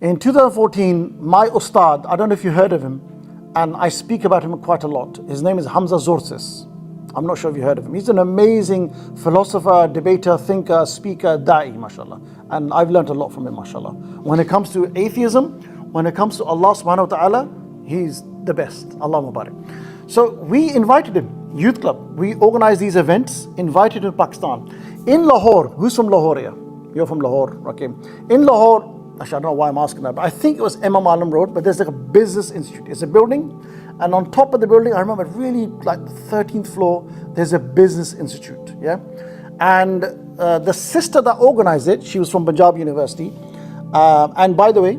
In 2014, my ustad, I don't know if you heard of him, and I speak about him quite a lot. His name is Hamza Zorsis. I'm not sure if you heard of him. He's an amazing philosopher, debater, thinker, speaker, da'i, mashallah. And I've learned a lot from him, mashallah. When it comes to atheism, when it comes to Allah subhanahu wa ta'ala, he's the best. Allah Mubarak. So we invited him, youth club. We organized these events, invited him to Pakistan. In Lahore, who's from Lahore here? You're from Lahore, okay. In Lahore, actually I don't know why I'm asking that, but I think it was Imam Alam Road, but there's like a business institute. It's a building, and on top of the building, I remember really like the 13th floor, there's a business institute, yeah? And the sister that organized it, she was from Punjab University. And by the way,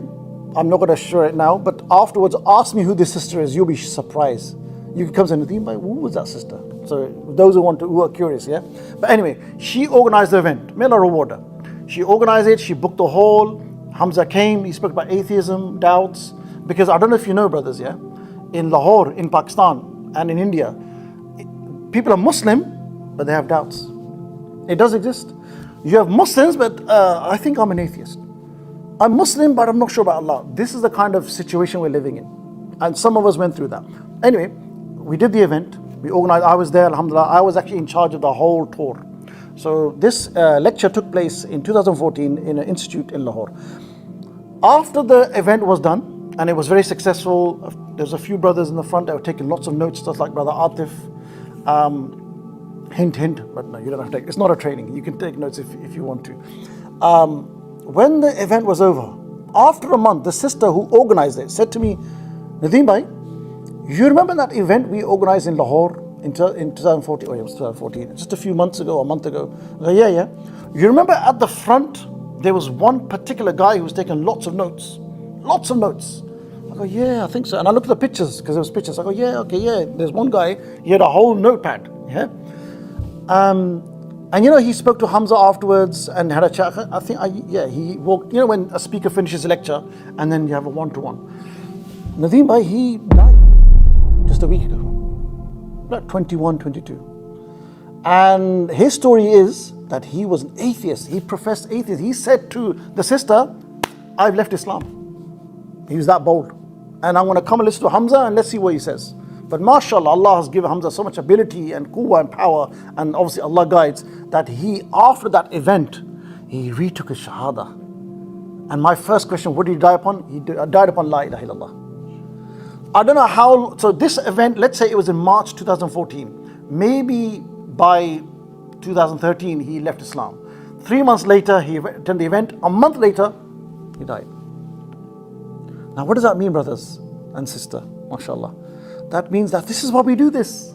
I'm not going to show it now, but afterwards, ask me who this sister is, you'll be surprised. You can come and say, who was that sister? So those who are curious, yeah? But anyway, she organized the event, may Allah reward her. She organized it, she booked the hall, Hamza came, he spoke about atheism, doubts, because I don't know if you know, brothers, yeah? In Lahore, in Pakistan, and in India, people are Muslim, but they have doubts. It does exist. You have Muslims, but I think I'm an atheist. I'm Muslim, but I'm not sure about Allah. This is the kind of situation we're living in. And some of us went through that. Anyway, we did the event, we organized, I was there, alhamdulillah, I was actually in charge of the whole tour. So this lecture took place in 2014 in an institute in Lahore. After the event was done, and it was very successful, there's a few brothers in the front that were taking lots of notes, just like Brother Atif. Hint, hint, but no, you don't have to take, it's not a training, you can take notes if you want to. When the event was over, after a month, the sister who organized it said to me, Nadeem bhai, you remember that event we organized in Lahore in 2014? Oh, it was 2014, just a few months ago, a month ago. I go, yeah. You remember at the front, there was one particular guy who was taking lots of notes. I go, yeah, I think so. And I looked at the pictures, because there was pictures. I go, yeah, okay, yeah. There's one guy, he had a whole notepad, yeah. And he spoke to Hamza afterwards and had a chat. He walked, when a speaker finishes a lecture and then you have a one-to-one. Nadeem bhai, he died just a week ago, like 21, 22. And his story is that he was an atheist. He professed atheist. He said to the sister, I've left Islam. He was that bold. And I'm going to come and listen to Hamza and let's see what he says. But mashallah, Allah has given Hamza so much ability and quwwah and power, and obviously Allah guides, that he, after that event, he retook his shahada. And my first question, what did he die upon? He died upon La ilaha illallah. I don't know how, so this event, let's say it was in March 2014. Maybe by 2013, he left Islam. 3 months later, he attended the event. A month later, he died. Now, what does that mean, brothers and sisters? MashaAllah. That means that this is why we do this.